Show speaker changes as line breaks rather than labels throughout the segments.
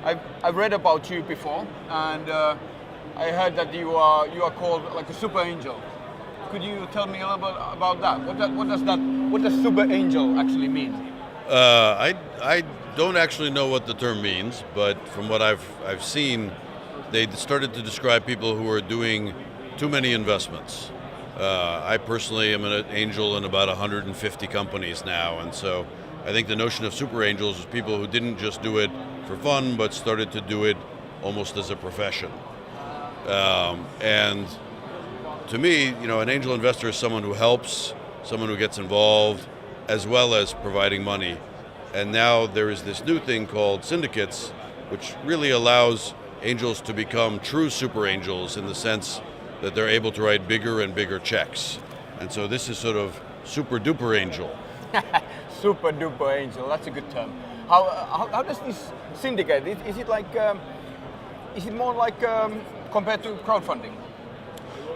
I've read about you before, and I heard that you are called like a super angel. Could you tell me a little bit about that? What does super angel actually mean?
I don't actually know what the term means, but from what I've seen, they started to describe people who are doing too many investments. I personally am an angel in about 150 companies now, and so I think the notion of super angels is people who didn't just do it for fun, but started to do it almost as a profession. And to me, an angel investor is someone who helps, someone who gets involved, as well as providing money. And now there is this new thing called syndicates, which really allows angels to become true super angels in the sense that they're able to write bigger and bigger checks. And so this is sort of super duper angel.
Super duper angel, that's a good term. How does this syndicate, is it like, is it more like compared to crowdfunding?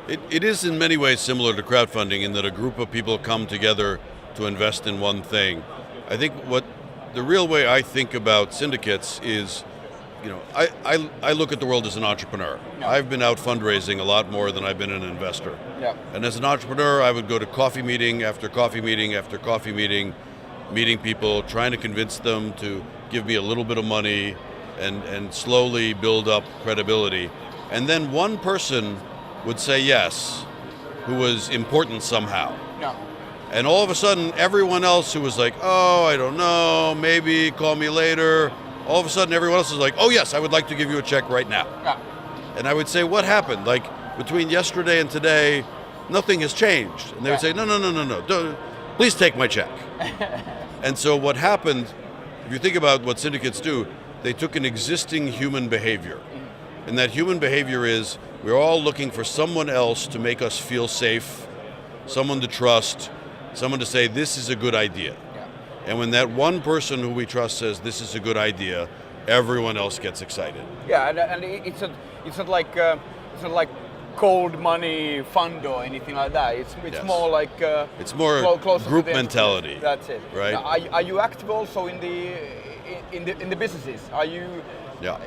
It is in many ways similar to crowdfunding in that a group of people come together to invest in one thing. I think what the real way I think about syndicates is, I look at the world as an entrepreneur.
Yeah.
I've been out fundraising a lot more than I've been an investor.
Yeah.
And as an entrepreneur, I would go to coffee meeting after coffee meeting after coffee meeting, meeting people, trying to convince them to give me a little bit of money and slowly build up credibility. And then one person would say yes, who was important somehow.
Yeah.
And all of a sudden, everyone else who was like, oh, I don't know, maybe, call me later, all of a sudden everyone else is like, oh yes, I would like to give you a check right now.
Yeah.
And I would say, what happened? Like, between yesterday and today, nothing has changed. And they would say, no, don't, please take my check. And so what happened, if you think about what syndicates do, they took an existing human behavior. And that human behavior is, we're all looking for someone else to make us feel safe, someone to trust, someone to say, this is a good idea.
Yeah.
And when that one person who we trust says, this is a good idea, everyone else gets excited.
Yeah, and it's not like cold money fund or anything like that. It's
Yes.
more like
It's more
closer
group
to the
mentality.
That's it.
Right?
Are you active also in the businesses? Are you?
Yeah.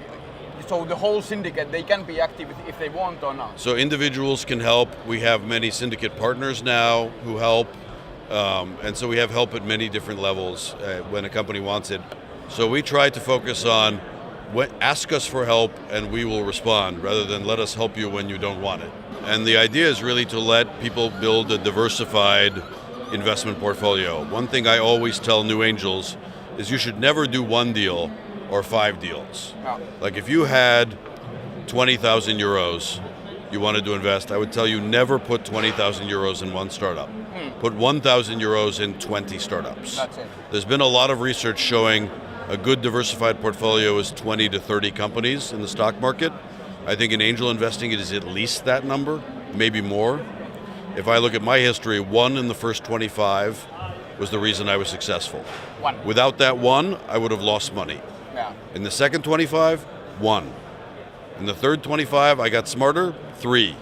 So the whole syndicate, they can be active if they want or not.
So individuals can help. We have many syndicate partners now who help. And so we have help at many different levels when a company wants it. So we try to focus on ask us for help and we will respond rather than let us help you when you don't want it. And the idea is really to let people build a diversified investment portfolio. One thing I always tell new angels is you should never do one deal or 5 deals.
No.
Like if you had 20,000 euros you wanted to invest, I would tell you never put 20,000 euros in one startup. Put 1,000 euros in 20 startups.
That's it.
There's been a lot of research showing a good diversified portfolio is 20 to 30 companies in the stock market. I think in angel investing it is at least that number, maybe more. If I look at my history, 1 in the first 25 was the reason I was successful.
1.
Without that 1, I would have lost money.
Yeah.
In the second 25, 1. In the third 25, I got smarter, 3.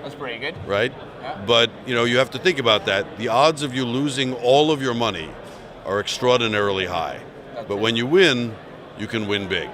That's pretty good.
Right?
Yeah.
But you have to think about that. The odds of you losing all of your money are extraordinarily high.
That's
But
it.
when you win, you can win big.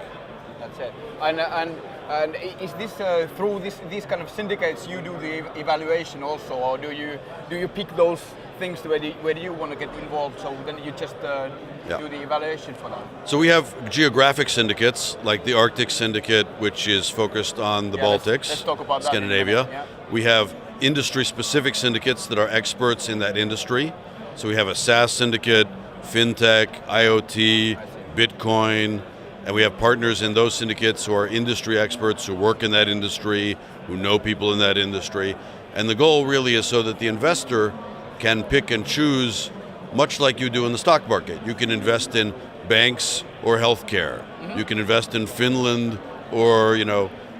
That's it. And is this through these kind of syndicates you do the evaluation also, or do you pick those things where you want to get involved? So then you just do the evaluation for that.
So we have geographic syndicates like the Arctic Syndicate, which is focused on the Baltics,
let's talk about that in a
Scandinavia.
minute, yeah.
We have industry-specific syndicates that are experts in that industry. So we have a SaaS syndicate, fintech, IoT, Bitcoin, and we have partners in those syndicates who are industry experts who work in that industry, who know people in that industry. And the goal really is so that the investor can pick and choose, much like you do in the stock market. You can invest in banks or healthcare. Mm-hmm. You can invest in Finland or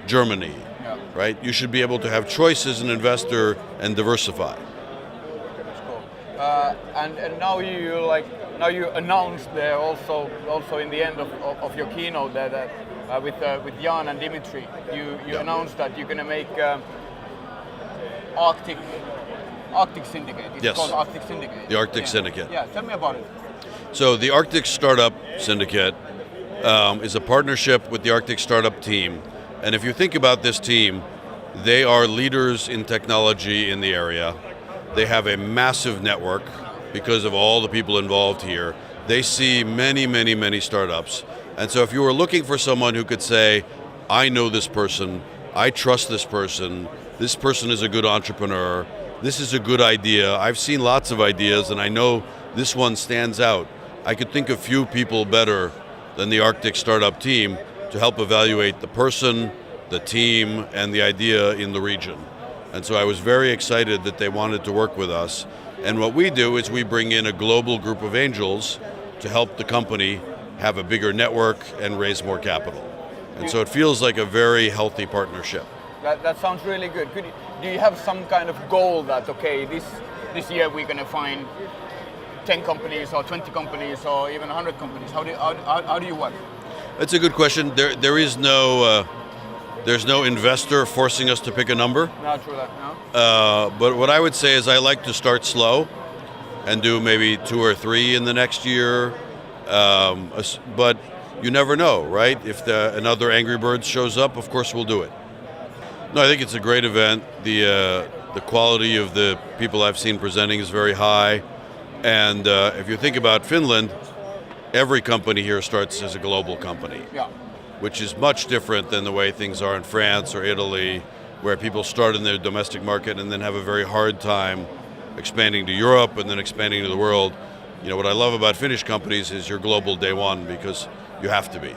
Germany, right? You should be able to have choice as an investor and diversify.
That's cool. And now you announced there also in the end of your keynote that with Jan and Dimitri, you announced that you're going to make Arctic Syndicate. It's called Arctic Syndicate.
The Arctic Syndicate.
Yeah, tell me about it.
So the Arctic Startup Syndicate is a partnership with the Arctic Startup team. And if you think about this team, they are leaders in technology in the area. They have a massive network because of all the people involved here. They see many, many, many startups. And so if you were looking for someone who could say, I know this person, I trust this person is a good entrepreneur, this is a good idea, I've seen lots of ideas and I know this one stands out. I could think of few people better than the Arctic Startup team to help evaluate the person, the team, and the idea in the region. And so I was very excited that they wanted to work with us. And what we do is we bring in a global group of angels to help the company have a bigger network and raise more capital. And so it feels like a very healthy partnership.
That sounds really good. Do you have some kind of goal that, okay, this year we're going to find 10 companies or 20 companies or even 100 companies? How do you work?
That's a good question. There is no there's no investor forcing us to pick a number.
Not true that, no.
But what I would say is I like to start slow and do maybe 2 or 3 in the next year. But you never know, right? If another Angry Birds shows up, of course we'll do it. No, I think it's a great event. The quality of the people I've seen presenting is very high. And if you think about Finland, every company here starts as a global company.
Yeah.
Which is much different than the way things are in France or Italy, where people start in their domestic market and then have a very hard time expanding to Europe and then expanding to the world. You know, what I love about Finnish companies is you're global day one because you have to be.